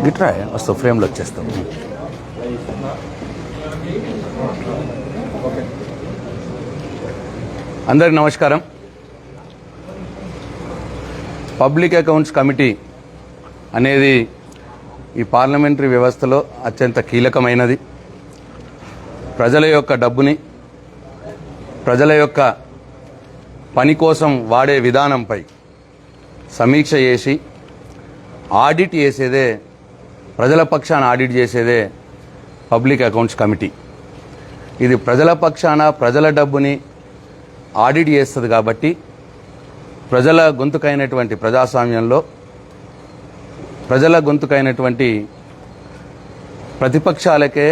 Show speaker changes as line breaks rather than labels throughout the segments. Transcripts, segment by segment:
గిట్రా వస్తావు ఫ్రేమ్లో వచ్చేస్తాం. అందరికి నమస్కారం. పబ్లిక్ అకౌంట్స్ కమిటీ అనేది ఈ పార్లమెంటరీ వ్యవస్థలో అత్యంత కీలకమైనది. ప్రజల యొక్క డబ్బుని ప్రజల యొక్క పని కోసం వాడే విధానంపై సమీక్ష చేసి ఆడిట్ చేసేదే, ప్రజల పక్షాన ఆడిట్ చేసేదే పబ్లిక్ అకౌంట్స్ కమిటీ. ఇది ప్రజల పక్షాన ప్రజల డబ్బుని ఆడిట్ చేస్తుంది కాబట్టి ప్రజల గొంతుకైనటువంటి ప్రజాస్వామ్యంలో ప్రజల గొంతుకైనటువంటి ప్రతిపక్షాలకే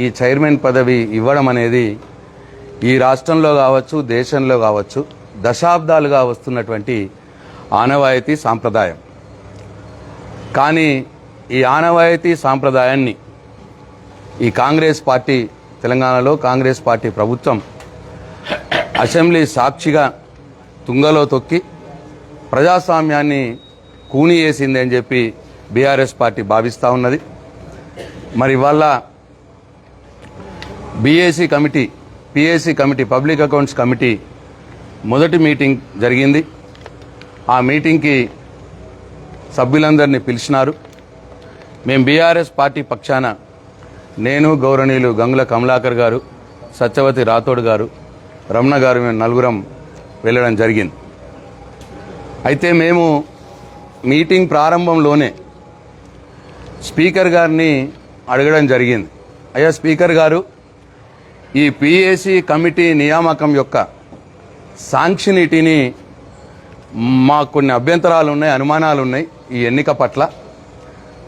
ఈ చైర్మన్ పదవి ఇవ్వడం అనేది ఈ రాష్ట్రంలో కావచ్చు, దేశంలో కావచ్చు, దశాబ్దాలుగా వస్తున్నటువంటి ఆనవాయితీ సాంప్రదాయం. కానీ ఈ ఆనవాయితీ సాంప్రదాయాన్ని ఈ కాంగ్రెస్ పార్టీ, తెలంగాణలో కాంగ్రెస్ పార్టీ ప్రభుత్వం అసెంబ్లీ సాక్షిగా తుంగలో తొక్కి ప్రజాస్వామ్యాన్ని కూని చేసింది అని చెప్పి బీఆర్ఎస్ పార్టీ భావిస్తూ ఉన్నది. మరి ఇవాళ PAC committee public accounts committee మొదటి మీటింగ్ జరిగింది. ఆ మీటింగ్కి సభ్యులందరినీ పిలిచినారు. మేము బీఆర్ఎస్ పార్టీ పక్షాన నేను, గౌరవనీయులు గంగుల కమలాకర్ గారు, సత్యవతి రాథోడ్ గారు, రమణ గారు, మేము నలుగురం వెళ్ళడం జరిగింది. అయితే మేము మీటింగ్ ప్రారంభంలోనే స్పీకర్ గారిని అడగడం జరిగింది. అయ్యా స్పీకర్ గారు, ఈ పిఏసీ కమిటీ నియామకం యొక్క సాంక్షనిటీని మాకు కొన్ని అభ్యంతరాలు ఉన్నాయి, అనుమానాలు ఉన్నాయి ఈ ఎన్నిక పట్ల.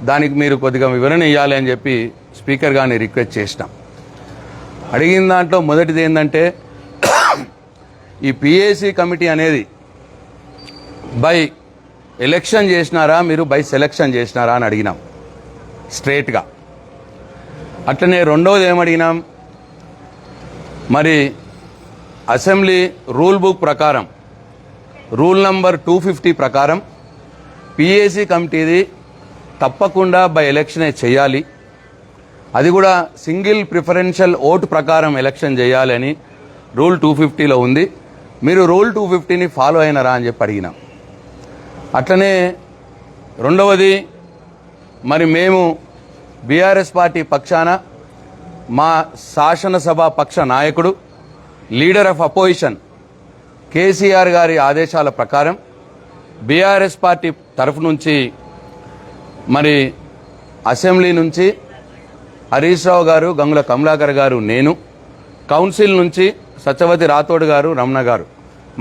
దానికి మీరు కొద్దిగా వివరణ ఇవ్వాలి అని చెప్పి స్పీకర్ గారిని రిక్వెస్ట్ చేసినాం. అడిగిన దాంట్లో మొదటిది ఏంటంటే, ఈ పిఏసీ కమిటీ అనేది బై ఎలక్షన్ చేసినారా, మీరు బై సెలక్షన్ చేసినారా అని అడిగినాం స్ట్రేట్గా. అట్లనే రెండవది ఏమడిగినాం, మరి అసెంబ్లీ రూల్ బుక్ ప్రకారం, రూల్ నంబర్ 250 ప్రకారం పిఏసీ కమిటీది తప్పకుండా బై ఎలక్షనే చేయాలి, అది కూడా సింగిల్ ప్రిఫరెన్షియల్ ఓటు ప్రకారం ఎలక్షన్ చేయాలి అని రూల్ 250లో ఉంది. మీరు రూల్ 250ని ఫాలో అయినరా అని చెప్పి అడిగినాం. అట్లనే రెండవది, మరి మేము బీఆర్ఎస్ పార్టీ పక్షాన మా శాసనసభ పక్ష నాయకుడు, లీడర్ ఆఫ్ అపోజిషన్ కేసీఆర్ గారి ఆదేశాల ప్రకారం బీఆర్ఎస్ పార్టీ తరఫు నుంచి మరి అసెంబ్లీ నుంచి హరీష్ రావు గారు, గంగుల కమలాకర్ గారు, నేను, కౌన్సిల్ నుంచి సత్యవతి రాథోడ్ గారు, రమణ గారు,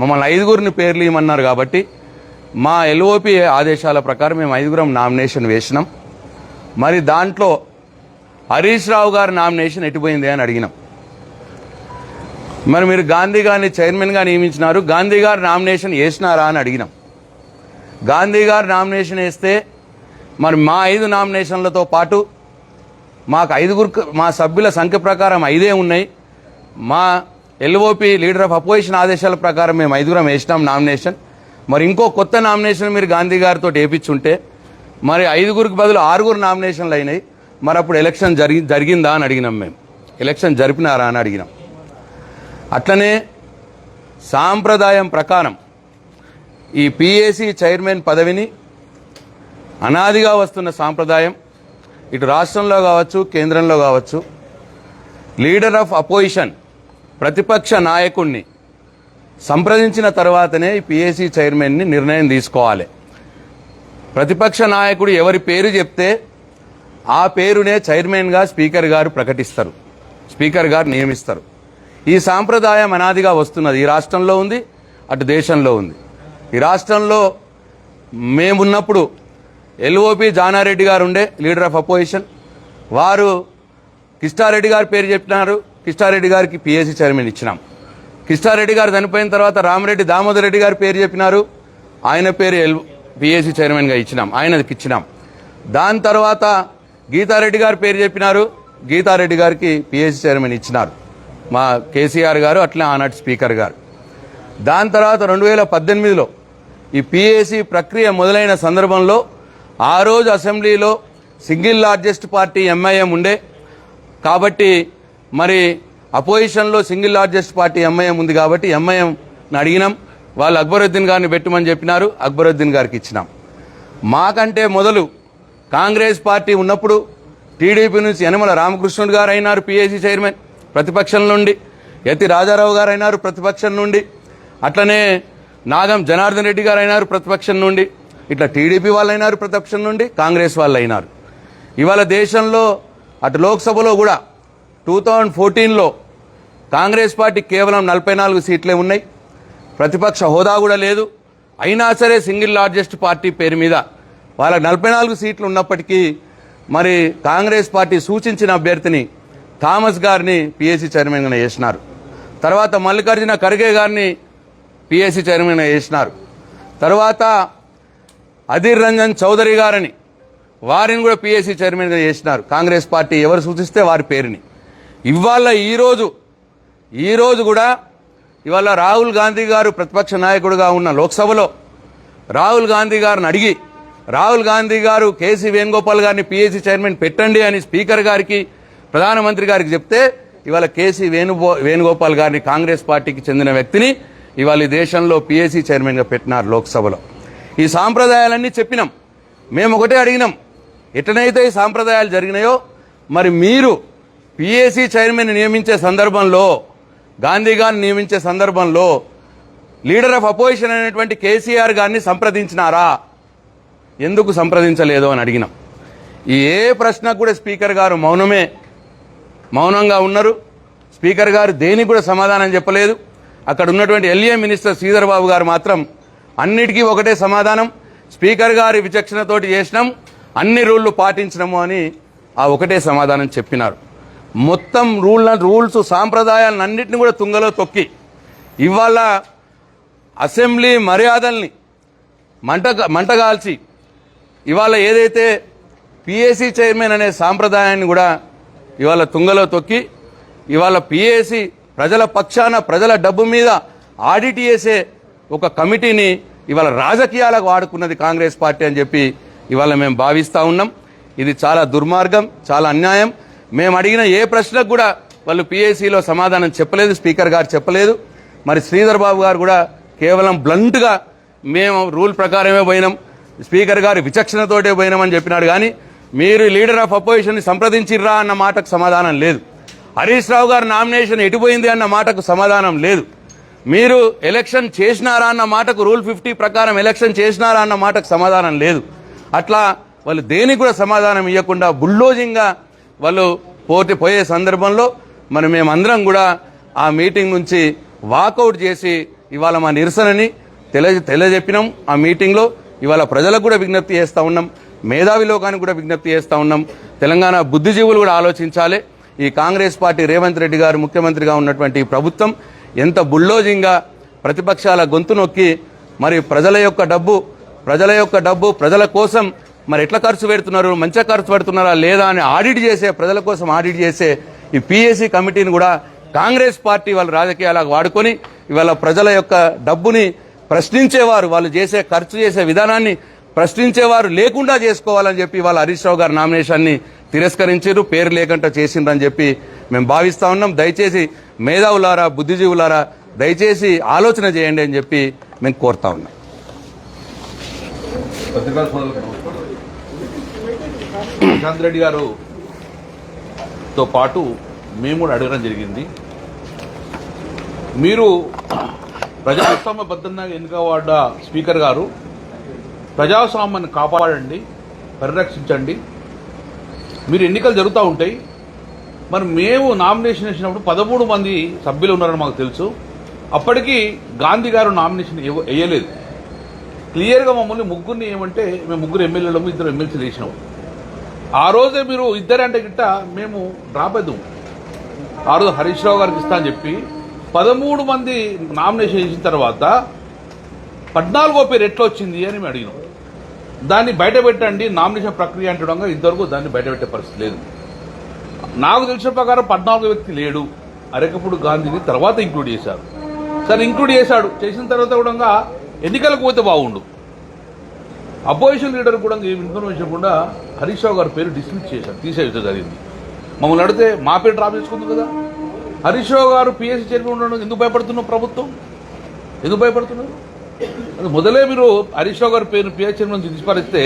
మమ్మల్ని 5గురిని పేర్లు ఇవ్వమన్నారు కాబట్టి మా ఎల్ఓపి ఆదేశాల ప్రకారం మేము 5గురం నామినేషన్ వేసినాం. మరి దాంట్లో హరీష్ రావు గారి నామినేషన్ ఎటుపోయింది అని అడిగినాం. మరి మీరు గాంధీ గారిని చైర్మన్గా నియమించినారు, గాంధీ గారు నామినేషన్ వేసినారా అని అడిగినాం. గాంధీ గారు నామినేషన్ వేస్తే మరి మా 5 నామినేషన్లతో పాటు మాకు 5గురు, మా సభ్యుల సంఖ్య ప్రకారం 5 ఉన్నాయి. మా ఎల్ఓపి లీడర్ ఆఫ్ అపోజిషన్ ఆదేశాల ప్రకారం మేము 5గురం వేసినాం నామినేషన్. మరి ఇంకో కొత్త నామినేషన్ మీరు గాంధీ గారితో వేయించుంటే మరి 5గురికి బదులు 6గురు నామినేషన్లు అయినాయి. మరి అప్పుడు ఎలక్షన్ జరిగిందా అని అడిగినాం. మేము ఎలక్షన్ జరిపినారా అని అడిగినాం. అట్లనే సాంప్రదాయం ప్రకారం ఈ పిఏసీ చైర్మన్ పదవిని అనాదిగా వస్తున్న సాంప్రదాయం, ఇటు రాష్ట్రంలో కావచ్చు, కేంద్రంలో కావచ్చు, లీడర్ ఆఫ్ అపోజిషన్ ప్రతిపక్ష నాయకుడిని సంప్రదించిన తర్వాతనే ఈ పిఏసీ చైర్మన్ని నిర్ణయం తీసుకోవాలి. ప్రతిపక్ష నాయకుడు ఎవరి పేరు చెప్తే ఆ పేరునే చైర్మన్గా స్పీకర్ గారు ప్రకటిస్తారు, స్పీకర్ గారు నియమిస్తారు. ఈ సాంప్రదాయం అనాదిగా వస్తున్నది. ఈ రాష్ట్రంలో ఉంది, అటు దేశంలో ఉంది. ఈ రాష్ట్రంలో మేమున్నప్పుడు ఎల్ఓపి జానారెడ్డి గారు ఉండే లీడర్ ఆఫ్ అపోజిషన్, వారు కిష్టారెడ్డి గారి పేరు చెప్పినారు. కిష్టారెడ్డి గారికి పిఏసీ చైర్మన్ ఇచ్చినాం. కిష్టారెడ్డి గారు చనిపోయిన తర్వాత రామరెడ్డి దామోదర్ రెడ్డి గారి పేరు చెప్పినారు, ఆయన పేరు పిఏసీ చైర్మన్గా ఇచ్చినాం, ఆయనకి ఇచ్చినాం. దాని తర్వాత గీతారెడ్డి గారి పేరు చెప్పినారు, గీతారెడ్డి గారికి పిఏసీ చైర్మన్ ఇచ్చినారు మా కేసీఆర్ గారు, అట్లే ఆనాటి స్పీకర్ గారు. దాని తర్వాత 2018లో ఈ పిఏసి ప్రక్రియ మొదలైన సందర్భంలో ఆ రోజు అసెంబ్లీలో సింగిల్ లార్జెస్ట్ పార్టీ ఎంఐఎం ఉండే కాబట్టి మరి అపోజిషన్లో సింగిల్ లార్జెస్ట్ పార్టీ ఎంఐఎం ఉంది కాబట్టి ఎంఐఎంని అడిగినాం. వాళ్ళు అక్బరుద్దీన్ గారిని పెట్టమని చెప్పినారు. అక్బరుద్దీన్ గారికి ఇచ్చినాం. మాకంటే మొదలు కాంగ్రెస్ పార్టీ ఉన్నప్పుడు టీడీపీ నుంచి యనమల రామకృష్ణుడు గారు అయినారు పిఏసీ చైర్మన్ ప్రతిపక్షం నుండి, యతి రాజారావు గారు అయినారు ప్రతిపక్షం నుండి, అట్లనే నాగం జనార్దన్ రెడ్డి గారు అయినారు ప్రతిపక్షం నుండి, ఇట్లా టీడీపీ వాళ్ళు అయినారు ప్రతిపక్షం నుండి, కాంగ్రెస్ వాళ్ళు అయినారు. ఇవాళ దేశంలో అటు లోక్సభలో కూడా 2014లో కాంగ్రెస్ పార్టీ కేవలం 44 సీట్లే ఉన్నాయి, ప్రతిపక్ష హోదా కూడా లేదు. అయినా సరే సింగిల్ లార్జెస్ట్ పార్టీ పేరు మీద వాళ్ళకి 44 సీట్లు ఉన్నప్పటికీ మరి కాంగ్రెస్ పార్టీ సూచించిన అభ్యర్థిని థామస్ గారిని పిఏసీ చైర్మన్గా చేసినారు. తర్వాత మల్లికార్జున ఖర్గే గారిని పిఏసీ చైర్మన్గా చేసినారు. తర్వాత అధీర్ రంజన్ చౌదరి గారని వారిని కూడా పిఏసీ చైర్మన్గా చేసినారు. కాంగ్రెస్ పార్టీ ఎవరు సూచిస్తే వారి పేరుని. ఇవాళ ఈరోజు కూడా ఇవాళ రాహుల్ గాంధీ గారు ప్రతిపక్ష నాయకుడిగా ఉన్న లోక్సభలో రాహుల్ గాంధీ గారిని అడిగి రాహుల్ గాంధీ గారు కేసీ వేణుగోపాల్ గారిని పిఏసీ చైర్మన్ పెట్టండి అని స్పీకర్ గారికి ప్రధానమంత్రి గారికి చెప్తే ఇవాళ కేసీ వేణుగోపాల్ గారిని కాంగ్రెస్ పార్టీకి చెందిన వ్యక్తిని ఇవాళ ఈ దేశంలో పిఏసీ చైర్మన్గా పెట్టినారు లోక్సభలో. ఈ సాంప్రదాయాలన్నీ చెప్పినాం. మేము ఒకటే అడిగినాం, ఎట్లనైతే ఈ సాంప్రదాయాలు జరిగినాయో మరి మీరు పిఏసీ చైర్మన్ నియమించే సందర్భంలో గాంధీ గారిని నియమించే సందర్భంలో లీడర్ ఆఫ్ అపోజిషన్ అయినటువంటి కేసీఆర్ గారిని సంప్రదించినారా, ఎందుకు సంప్రదించలేదు అని అడిగినాం. ఈ ఏ ప్రశ్నకు కూడా స్పీకర్ గారు మౌనంగా ఉన్నారు. స్పీకర్ గారు దేనికి కూడా సమాధానం చెప్పలేదు. అక్కడ ఉన్నటువంటి ఎల్ఏ మినిస్టర్ శ్రీధర్ బాబు గారు మాత్రం అన్నిటికీ ఒకటే సమాధానం, స్పీకర్ గారి విచక్షణతోటి చేసినాం, అన్ని రూళ్లు పాటించినాము అని ఆ ఒకటే సమాధానం చెప్పినారు. మొత్తం రూల్స్ సాంప్రదాయాలను అన్నింటినీ కూడా తుంగలో తొక్కి ఇవాళ అసెంబ్లీ మర్యాదల్ని మంటగాల్చి ఇవాళ ఏదైతే పిఏసీ చైర్మన్ అనే సాంప్రదాయాన్ని కూడా ఇవాళ తుంగలో తొక్కి ఇవాళ పిఏసీ ప్రజల పక్షాన ప్రజల డబ్బు మీద ఆడిట్ చేసే ఒక కమిటీని ఇవాళ రాజకీయాలకు వాడుకున్నది కాంగ్రెస్ పార్టీ అని చెప్పి ఇవాళ మేము భావిస్తూ ఉన్నాం. ఇది చాలా దుర్మార్గం, చాలా అన్యాయం. మేము అడిగిన ఏ ప్రశ్నకు కూడా వాళ్ళు పిఏసీలో సమాధానం చెప్పలేదు, స్పీకర్ గారు చెప్పలేదు. మరి శ్రీధర్ బాబు గారు కూడా కేవలం బ్లంట్గా మేము రూల్ ప్రకారమే పోయినాం, స్పీకర్ గారి విచక్షణతోటే పోయినామని చెప్పినాడు. కానీ మీరు లీడర్ ఆఫ్ అపోజిషన్ని సంప్రదించిర్రా అన్న మాటకు సమాధానం లేదు. హరీష్ రావు గారి నామినేషన్ ఎటుపోయింది అన్న మాటకు సమాధానం లేదు. మీరు ఎలక్షన్ చేసినారా అన్న మాటకు రూల్ 50 ప్రకారం ఎలక్షన్ చేసినారా అన్న మాటకు సమాధానం లేదు. అట్లా వాళ్ళు దేనికి కూడా సమాధానం ఇవ్వకుండా బుల్డోజింగ్గా వాళ్ళు పోయే సందర్భంలో మరి మేమందరం కూడా ఆ మీటింగ్ నుంచి వాకౌట్ చేసి ఇవాళ మా నిరసనని తెలియజెప్పినాం. ఆ మీటింగ్లో ఇవాళ ప్రజలకు కూడా విజ్ఞప్తి చేస్తూ ఉన్నాం, మేధావి లోకానికి కూడా విజ్ఞప్తి చేస్తూ ఉన్నాం. తెలంగాణ బుద్ధిజీవులు కూడా ఆలోచించాలి. ఈ కాంగ్రెస్ పార్టీ రేవంత్ రెడ్డి గారు ముఖ్యమంత్రిగా ఉన్నటువంటి ప్రభుత్వం ఎంత బుల్డోజింగ్గా ప్రతిపక్షాల గొంతు నొక్కి మరి ప్రజల యొక్క డబ్బు ప్రజల కోసం మరి ఎట్లా ఖర్చు పెడుతున్నారు, మంచిగా ఖర్చు పెడుతున్నారా లేదా అని ప్రజల కోసం ఆడిట్ చేసే ఈ పిఏసీ కమిటీని కూడా కాంగ్రెస్ పార్టీ వాళ్ళ రాజకీయాలకు వాడుకొని ఇవాళ ప్రజల యొక్క డబ్బుని ప్రశ్నించేవారు, వాళ్ళు ఖర్చు చేసే విధానాన్ని ప్రశ్నించేవారు లేకుండా చేసుకోవాలని చెప్పి వాళ్ళ హరీష్ రావు గారి నామినేషన్ని తిరస్కరించారు, పేరు లేకుండా చేసిండ్రని చెప్పి మేము భావిస్తా ఉన్నాం. దయచేసి మేధావులారా, బుద్ధిజీవులారా దయచేసి ఆలోచన చేయండి అని చెప్పి మేము కోరుతా ఉన్నాం.
ప్రశాంత్ రెడ్డి గారుతో పాటు మేము కూడా అడగడం జరిగింది. మీరు ప్రజాస్వామ్యబద్ధంగా ఎన్నికబడ్డ స్పీకర్ గారు ప్రజాస్వామ్యాన్ని కాపాడండి, పరిరక్షించండి. మీరు ఎన్నికలు జరుగుతూ ఉంటాయి. మరి మేము నామినేషన్ వేసినప్పుడు 13 మంది సభ్యులు ఉన్నారని మాకు తెలుసు. అప్పటికి గాంధీ గారు నామినేషన్ వేయలేదు. క్లియర్గా మమ్మల్ని ముగ్గురిని ఏమంటే మేము ముగ్గురు ఎమ్మెల్యేలము, 2 ఎమ్మెల్సీలు వేసినాము. ఆ రోజే మీరు ఇద్దరంటే గిట్ట మేము డ్రాప్ అవుతాం. ఆ రోజు హరీష్ రావు గారికి ఇస్తా అని చెప్పి 13 మంది నామినేషన్ చేసిన తర్వాత 14వ పేరు ఎట్లా వచ్చింది అని మేము అడిగినాం. దాన్ని బయట పెట్టండి, నామినేషన్ ప్రక్రియ అంటడంగా ఇంతవరకు దాన్ని బయట పెట్టే పరిస్థితి లేదు. నాకు తెలిసిన ప్రకారం 14వ వ్యక్తి లేడు. అరకప్పుడు గాంధీని తర్వాత ఇంక్లూడ్ చేశారు. సరే ఇంక్లూడ్ చేశాడు. చేసిన తర్వాత కూడా ఎన్నికలకు పోతే బాగుండు. అపోజిషన్ లీడర్ కూడా ఇన్ఫర్మేషన్ కూడా హరీష్ రావు గారి పేరు డిస్మిస్ చేశారు, తీసేయడం జరిగింది. మమ్మల్ని అడిగితే మా పేరు డ్రాప్ చేసుకుంది కదా. హరీష్ రావు గారు పిఎస్సీ చైర్మన్ ఉండడం ఎందుకు భయపడుతున్నారు? ప్రభుత్వం ఎందుకు భయపడుతున్నారు? అది మొదలే మీరు హరీష్ రావు గారి పేరు పిఎస్సీ చైర్మన్ నుంచి తీసుకొస్తే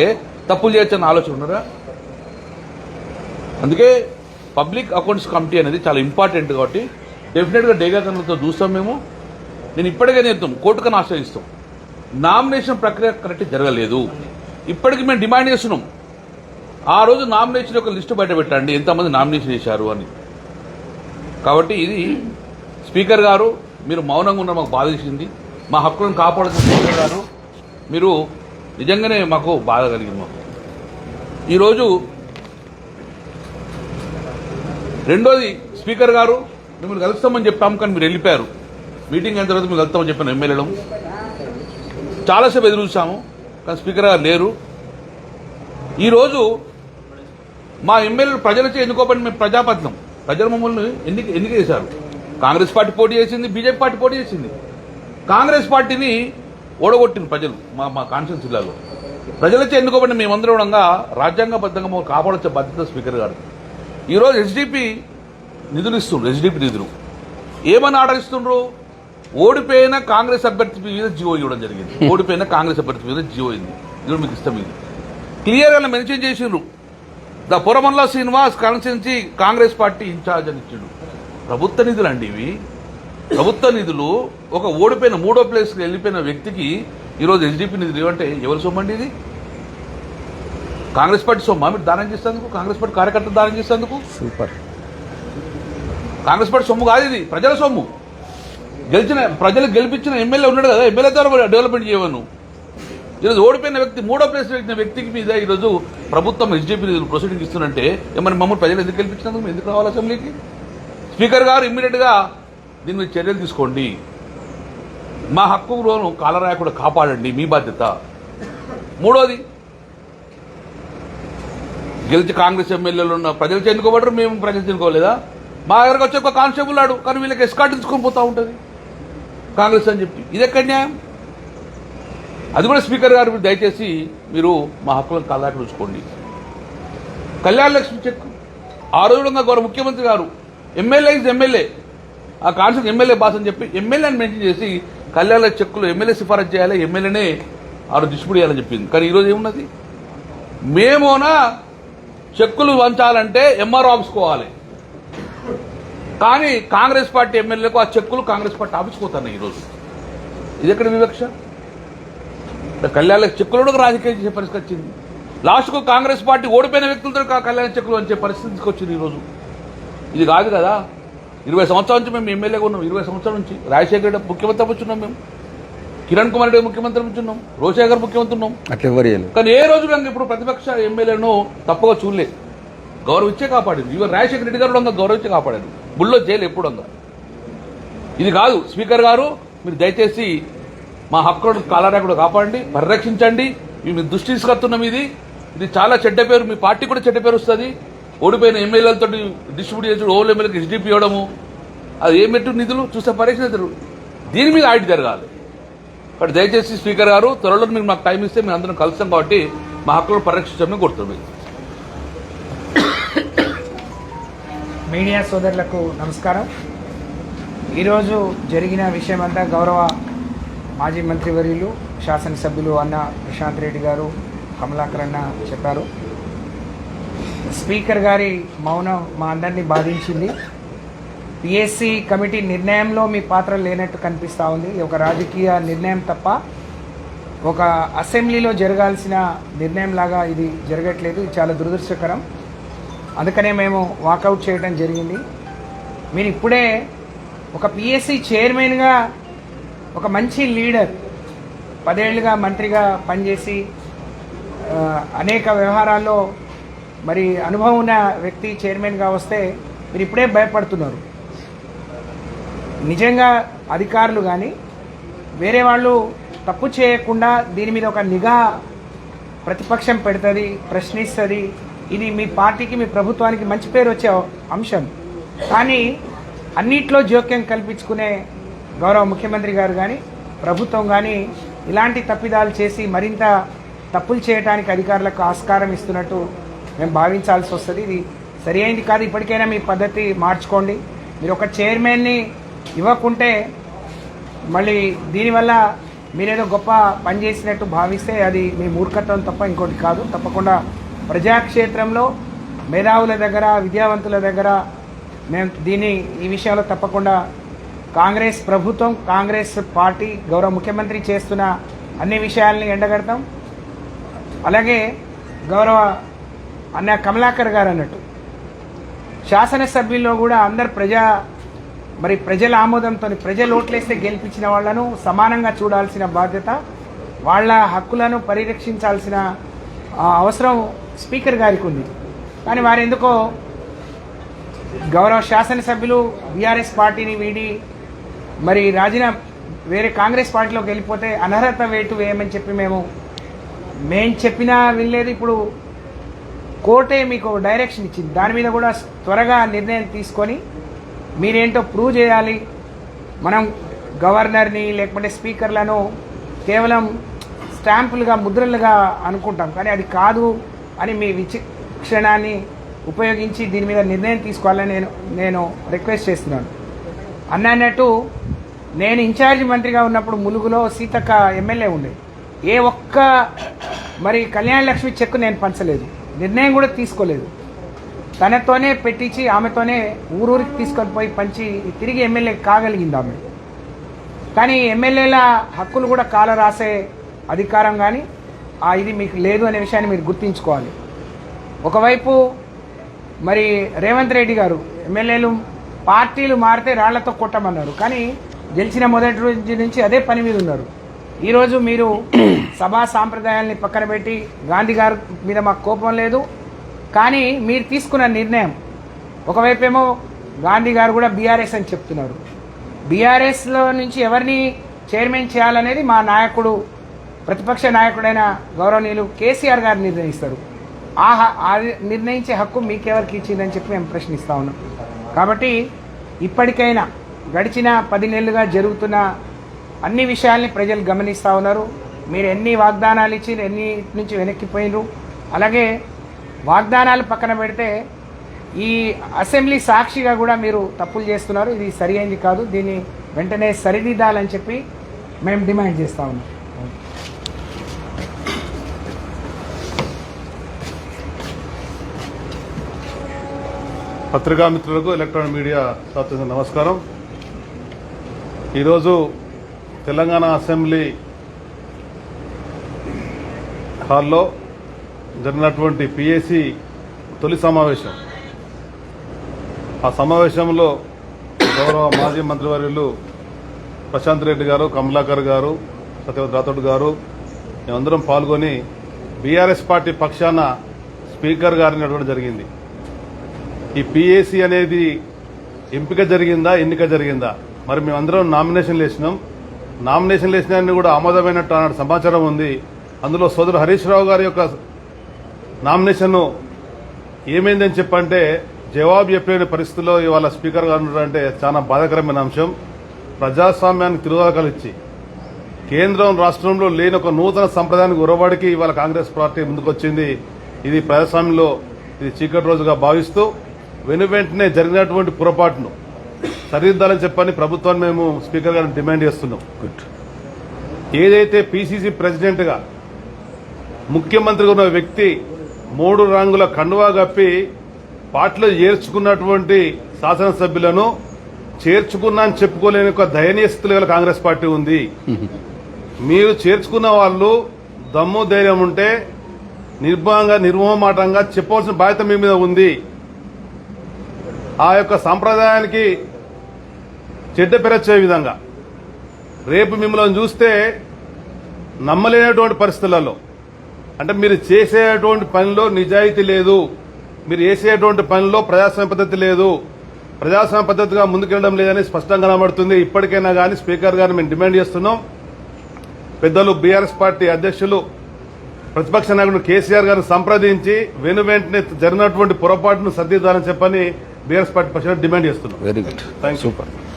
తప్పులు చేయొచ్చని ఆలోచన ఉన్నారా? అందుకే పబ్లిక్ అకౌంట్స్ కమిటీ అనేది చాలా ఇంపార్టెంట్. కాబట్టి డెఫినెట్గా డేగా కన్నులతో చూస్తాం. నేను ఇప్పటికే చెప్తాం, కోర్టుకని ఆశ్రయిస్తాం. నామినేషన్ ప్రక్రియ కరెక్ట్ జరగలేదు. ఇప్పటికి మేము డిమాండ్ చేస్తున్నాం, ఆ రోజు నామినేషన్ యొక్క లిస్టు బయట పెట్టండి, ఎంతమంది నామినేషన్ చేశారు అని. కాబట్టి ఇది స్పీకర్ గారు మీరు మౌనంగా ఉన్న మాకు బాధ చేసింది. మా హక్కులను కాపాడుతున్న స్పీకర్ గారు మీరు నిజంగానే మాకు బాధ కలిగింది. మాకు ఈరోజు రెండోది, స్పీకర్ గారు మిమ్మల్ని కలుస్తామని చెప్పాము కానీ మీరు వెళ్ళిపోయారు. మీటింగ్ అయిన తర్వాత మీరు కలుస్తామని చెప్పాను ఎమ్మెల్యేలు. చాలాసేపు ఎదురు చూసాము కానీ స్పీకర్ గారు లేరు. ఈరోజు మా ఎమ్మెల్యేలు ప్రజలచే ఎన్నుకోబడి మేము ప్రజాపత్నం, ప్రజలు మమ్మల్ని ఎన్నిక చేశారు. కాంగ్రెస్ పార్టీ పోటీ చేసింది, బీజేపీ పార్టీ పోటీ చేసింది. కాంగ్రెస్ పార్టీని ఓడగొట్టిన ప్రజలు మా కాన్స్టిట్యూన్సీ జిల్లాలో. ప్రజలచే ఎన్నుకోబడిన మేమందరం ఉండగా రాజ్యాంగబద్ధంగా మాకు కాపాడొచ్చే బాధ్యత స్పీకర్ గారు. ఈరోజు ఎస్డిపి నిధులు ఇస్తుండ్రు. ఎస్డిపి నిధులు ఏమని ఆర్డర్ ఇస్తుండ్రు? ఓడిపోయిన కాంగ్రెస్ అభ్యర్థి మీద జియో ఇవ్వడం జరిగింది. ఓడిపోయిన కాంగ్రెస్ అభ్యర్థి మీద జియో అయింది. ఇది మీకు ఇష్టం. ఇది క్లియర్గా మెన్షన్ చేసిండ్రు. The Puramalla Srinivas constituency Congress party incharge అని ఇచ్చిండు. ప్రభుత్వ నిధులు అండి ఇవి. ప్రభుత్వ నిధులు ఒక ఓడిపోయిన మూడో ప్లేస్కి వెళ్ళిపోయిన వ్యక్తికి ఈరోజు ఎస్డిపి నిధులు ఇవ్వంటే ఎవరి సొమ్మండి ఇది? కాంగ్రెస్ పార్టీ సొమ్మ మీరు దానం చేసేందుకు? కాంగ్రెస్ పార్టీ కార్యకర్తలు దానం చేసేందుకు?
సూపర్.
కాంగ్రెస్ పార్టీ సొమ్ము కాదు ఇది, ప్రజల సొమ్ము. ప్రజలు గెలిపించిన ఎమ్మెల్యే ఉన్నాడు కదా, ఎమ్మెల్యే ద్వారా డెవలప్మెంట్ చేయవను. ఈరోజు ఓడిపోయిన వ్యక్తి, మూడో ప్లేస్ పెట్టిన వ్యక్తికి మీద ఈరోజు ప్రభుత్వం ఎస్డిపి నిధులు ప్రొసీడింగ్ ఇస్తుందంటే మరి మమ్మల్ని ప్రజలు ఎందుకు గెలిపించినందుకు ఎందుకు రావాలి అసెంబ్లీకి? స్పీకర్ గారు ఇమ్మీడియట్గా దీని మీద చర్యలు తీసుకోండి. మా హక్కులను కాలరాయకుండా కాపాడండి, మీ బాధ్యత. మూడోది, గెలిచి కాంగ్రెస్ ఎమ్మెల్యేలు ఉన్న ప్రజలు ఎన్నుకోబడరు, మేము ప్రజలు ఎన్నుకోలేదా? మా దగ్గరకు వచ్చి ఒక కానిస్టేబుల్ ఆడు కానీ వీళ్ళకి ఎస్కార్ట్ తీసుకొని పోతూ ఉంటుంది కాంగ్రెస్ అని చెప్పి. ఇది ఎక్కడ న్యాయం? అది కూడా స్పీకర్ గారు దయచేసి మీరు మా హక్కులను కాలరాయకుండా చూసుకోండి. కళ్యాణ లక్ష్మి చెక్ ఆ రోజు గౌరవ ముఖ్యమంత్రి గారు ఎమ్మెల్యే ఆ కాన్సెప్ట్ ఎమ్మెల్యే బాస్ అని చెప్పి ఎమ్మెల్యేని మెన్షన్ చేసి కళ్యాణ చెక్కులు ఎమ్మెల్యే సిఫారసు చేయాలి, ఎమ్మెల్యేనే ఆ రోజు డిస్ట్రిబ్యూట్ చేయాలని చెప్పింది. కానీ ఈరోజు ఏమున్నది? మేమోనా చెక్కులు వంచాలంటే ఎంఆర్ఓ ఆఫీస్కి పోవాలి, కానీ కాంగ్రెస్ పార్టీ ఎమ్మెల్యేలకు ఆ చెక్కులు కాంగ్రెస్ పార్టీ ఆఫీస్కి పోతున్నాయి ఈరోజు. ఇది ఎక్కడ వివక్ష? కళ్యాణ చెక్కులు కూడా రాజకీయం చేసే పరిస్థితి వచ్చింది. లాస్ట్కు కాంగ్రెస్ పార్టీ ఓడిపోయిన వ్యక్తులతో కళ్యాణ చెక్కులు వంచే పరిస్థితికి వచ్చింది ఈరోజు. ఇది కాదు కదా. 20 సంవత్సరాల నుంచి మేము ఎమ్మెల్యేగా ఉన్నాం. 20 సంవత్సరాల నుంచి రాజశేఖర రెడ్డి ముఖ్యమంత్రి వచ్చున్నాం, మేము కిరణ్ కుమార్ రెడ్డి ముఖ్యమంత్రి ఉంచున్నాం, రోషయ్య ముఖ్యమంత్రి ఉన్నాం. కానీ ఏ రోజు మేము ఇప్పుడు ప్రతిపక్ష ఎమ్మెల్యేను తప్పుగా చూడలేదు, గౌరవించే కాపాడింది. ఇవాళ రాజశేఖర రెడ్డి గారు గౌరవించే కాపాడారు. బుల్లో జైలు ఎప్పుడు. ఇది కాదు. స్పీకర్ గారు మీరు దయచేసి మా హక్కులను కాలరాయకుండా కాపాడండి, పరిరక్షించండి. మేము దృష్టి తీసుకొస్తున్నాం. ఇది చాలా చెడ్డ పేరు, మీ పార్టీ కూడా చెడ్డ పేరు వస్తుంది. ఓడిపోయిన ఎమ్మెల్యేలతో డిస్ట్రిబ్యూట్ చేసి ఓల్డ్ ఎమ్మెల్యేకి ఎస్డిపి ఇవ్వడము, అది ఏమెట్టు నిధులు చూస్తే పరీక్ష. దీని మీద ఆడిట్ జరగాలి. కాబట్టి దయచేసి స్పీకర్ గారు త్వరలో మీరు మాకు టైం ఇస్తే మేము అందరం కలుస్తాం. కాబట్టి మా హక్కులను పరిరక్షించమని కోరుతున్నాం.
మీడియా సోదరులకు నమస్కారం. ఈరోజు జరిగిన విషయమంతా గౌరవ మాజీ మంత్రివర్యులు శాసనసభ్యులు అన్న ప్రశాంత్ రెడ్డి గారు, కమలాకర్ అన్న చెప్పారు. స్పీకర్ గారి మౌనం మా అందరినీ బాధించింది. పిఎస్సి కమిటీ నిర్ణయంలో మీ పాత్ర లేనట్టు కనిపిస్తూ ఉంది. ఒక రాజకీయ నిర్ణయం తప్ప ఒక అసెంబ్లీలో జరగాల్సిన నిర్ణయం లాగా ఇది జరగట్లేదు. ఇది చాలా దురదృష్టకరం. అందుకనే మేము వాకౌట్ చేయడం జరిగింది. మీరు ఇప్పుడే ఒక పిఎస్సి చైర్మన్గా ఒక మంచి లీడర్, 10 ఏళ్ళుగా మంత్రిగా పనిచేసి అనేక వ్యవహారాల్లో మరి అనుభవం ఉన్న వ్యక్తి చైర్మన్గా వస్తే మీరు ఇప్పుడే భయపడుతున్నారు. నిజంగా అధికారులు కానీ వేరే వాళ్ళు తప్పు చేయకుండా దీని మీద ఒక నిఘా ప్రతిపక్షం పెడుతుంది, ప్రశ్నిస్తుంది. ఇది మీ పార్టీకి, మీ ప్రభుత్వానికి మంచి పేరు వచ్చే అంశం. కానీ అన్నిట్లో జోక్యం కల్పించుకునే గౌరవ ముఖ్యమంత్రి గారు కానీ ప్రభుత్వం కానీ ఇలాంటి తప్పిదాలు చేసి మరింత తప్పులు చేయడానికి అధికారులకు ఆస్కారం ఇస్తున్నట్టు మేము భావించాల్సి వస్తుంది. ఇది సరి అయింది కాదు. ఇప్పటికైనా మీ పద్ధతి మార్చుకోండి. మీరు ఒక చైర్మన్ని ఇవ్వకుంటే మళ్ళీ దీనివల్ల మీరేదో గొప్ప పని చేసినట్టు భావిస్తే అది మీ మూర్ఖత్వం తప్ప ఇంకోటి కాదు. తప్పకుండా ప్రజాక్షేత్రంలో మేధావుల దగ్గర విద్యావంతుల దగ్గర మేము ఈ విషయంలో తప్పకుండా కాంగ్రెస్ ప్రభుత్వం కాంగ్రెస్ పార్టీ గౌరవ ముఖ్యమంత్రి చేస్తున్న అన్ని విషయాల్ని ఎండగడతాం. అలాగే గౌరవ అన్న కమలాకర్ గారు అన్నట్టు శాసనసభ్యుల్లో కూడా అందరు ప్రజల ఆమోదంతో ప్రజలు ఓట్లేస్తే గెలిపించిన వాళ్లను సమానంగా చూడాల్సిన బాధ్యత, వాళ్ళ హక్కులను పరిరక్షించాల్సిన అవసరం స్పీకర్ గారికి ఉంది. కానీ వారెందుకో గౌరవ శాసనసభ్యులు బీఆర్ఎస్ పార్టీని వీడి వేరే కాంగ్రెస్ పార్టీలోకి వెళ్ళిపోతే అనర్హత వేటు వేయమని చెప్పి మేము చెప్పినా వినలేదు. ఇప్పుడు కోర్టే మీకు డైరెక్షన్ ఇచ్చింది. దాని మీద కూడా త్వరగా నిర్ణయం తీసుకొని మీరేంటో ప్రూవ్ చేయాలి. మనం గవర్నర్ని లేకపోతే స్పీకర్లను కేవలం స్టాంపులుగా ముద్రలుగా అనుకుంటాం, కానీ అది కాదు అని మీ విచక్షణాన్ని ఉపయోగించి దీని మీద నిర్ణయం తీసుకోవాలని నేను రిక్వెస్ట్ చేస్తున్నాను. అన్నట్టు నేను ఇన్ఛార్జ్ మంత్రిగా ఉన్నప్పుడు ములుగులో సీతక్క ఎమ్మెల్యే ఉండేది. ఏ ఒక్క కళ్యాణ లక్ష్మి చెక్కు నేను పంచలేదు, నిర్ణయం కూడా తీసుకోలేదు. తనతోనే పెట్టించి ఆమెతోనే ఊరూరికి తీసుకొని పోయి పంచి తిరిగి ఎమ్మెల్యే కాగలిగింది ఆమె. కానీ ఎమ్మెల్యేల హక్కులు కూడా కాల రాసే అధికారం కానీ ఇది మీకు లేదు అనే విషయాన్ని మీరు గుర్తుంచుకోవాలి. ఒకవైపు రేవంత్ రెడ్డి గారు ఎమ్మెల్యేలు పార్టీలు మారితే రాళ్లతో కొట్టమన్నారు, కానీ గెలిచిన మొదటి రోజు నుంచి అదే పని మీద ఉన్నారు. ఈరోజు మీరు సభా సాంప్రదాయాల్ని పక్కన పెట్టి గాంధీ గారి మీద మాకు కోపం లేదు, కానీ మీరు తీసుకున్న నిర్ణయం ఒకవైపేమో గాంధీ గారు కూడా బీఆర్ఎస్ అని చెప్తున్నారు. బీఆర్ఎస్లో నుంచి ఎవరిని చైర్మన్ చేయాలనేది మా నాయకుడు ప్రతిపక్ష నాయకుడైన గౌరవనీయులు కేసీఆర్ గారు నిర్ణయిస్తారు. నిర్ణయించే హక్కు మీకెవరికి ఇచ్చిందని చెప్పి మేము ప్రశ్నిస్తా ఉన్నాం. కాబట్టి ఇప్పటికైనా గడిచిన 10 నెలలుగా జరుగుతున్న అన్ని విషయాల్ని ప్రజలు గమనిస్తూ ఉన్నారు. మీరు ఎన్ని వాగ్దానాలు ఇచ్చి ఎన్ని నుంచి వెనక్కిపోయినరు. అలాగే వాగ్దానాలు పక్కన పెడితే ఈ అసెంబ్లీ సాక్షిగా కూడా మీరు తప్పులు చేస్తున్నారు. ఇది సరి అయింది కాదు. దీన్ని వెంటనే సరిదిద్దాలని చెప్పి మేము డిమాండ్ చేస్తూ ఉన్నాం.
పత్రికా మిత్రులకు ఎలక్ట్రానిక్ మీడియా సోదరులకు నమస్కారం. ఈరోజు తెలంగాణ అసెంబ్లీ హాల్లో జరిగినటువంటి పిఏసి తొలి సమావేశం. ఆ సమావేశంలో గౌరవ మాజీ మంత్రివర్యులు ప్రశాంత్ రెడ్డి గారు, కమలాకర్ గారు, సత్యవతి రాథోడ్ గారు మేమందరం పాల్గొని బీఆర్ఎస్ పార్టీ పక్షాన స్పీకర్ గారిని అడగడం జరిగింది. ఈ పిఏసి అనేది ఎంపిక జరిగిందా, ఎన్నిక జరిగిందా? మరి మేమందరం నామినేషన్లు వేసినాం. నామినేషన్లు వేసినా కూడా ఆమోదమైనట్టు అన్నట్టు సమాచారం ఉంది. అందులో సోదరు హరీష్ రావు గారి యొక్క నామినేషన్ ఏమైందని చెప్పంటే జవాబు చెప్పలేని పరిస్థితుల్లో ఇవాళ స్పీకర్ గారు ఉన్నారంటే చాలా బాధాకరమైన అంశం. ప్రజాస్వామ్యానికి తిరుగుదల ఇచ్చి కేంద్రం రాష్ట్రంలో లేని ఒక నూతన సంప్రదాయానికి ఉరవడికి ఇవాళ కాంగ్రెస్ పార్టీ ముందుకొచ్చింది. ఇది ప్రజాస్వామ్యంలో ఇది చీకటి రోజుగా భావిస్తూ వెనువెంటనే జరిగినటువంటి పొరపాటును సరిదిద్దాలని చెప్పని ప్రభుత్వాన్ని మేము స్పీకర్ గారిని డిమాండ్ చేస్తున్నాం. ఏదైతే పిసిసి ప్రెసిడెంట్ గా ముఖ్యమంత్రిగా ఉన్న వ్యక్తి 3 రంగుల కండువా కప్పి పార్టీలో చేర్చుకున్నటువంటి శాసనసభ్యులను చేర్చుకున్నా అని చెప్పుకోలేని ఒక దయనీయ స్థితిలో కాంగ్రెస్ పార్టీ ఉంది. మీరు చేర్చుకున్న వాళ్ళు దమ్ము ధైర్యం ఉంటే నిర్మోహమాటంగా చెప్పవలసిన బాధ్యత మీ మీద ఉంది. ఆ యొక్క సంప్రదాయానికి చెడ్డ పెరచే విధంగా రేపు మిమ్మల్ని చూస్తే నమ్మలేనటువంటి పరిస్థితులలో, అంటే మీరు చేసేటువంటి పనిలో నిజాయితీ లేదు, మీరు చేసేటువంటి పనిలో ప్రజాస్వామ్య పద్ధతి లేదు, ప్రజాస్వామ్య పద్ధతిగా ముందుకెళ్లడం లేదని స్పష్టంగా కనబడుతుంది. ఇప్పటికైనా కానీ స్పీకర్ గారిని మేము డిమాండ్ చేస్తున్నాం. పెద్దలు బీఆర్ఎస్ పార్టీ అధ్యక్షులు ప్రతిపక్ష నాయకుడు కేసీఆర్ గారిని సంప్రదించి వెంటనే జరిగినటువంటి పొరపాటును సరిదిద్దాలని చెప్పని బీఆర్ఎస్ పార్టీ పక్షాన డిమాండ్ చేస్తున్నాం.
Very good,
thank you.
Super.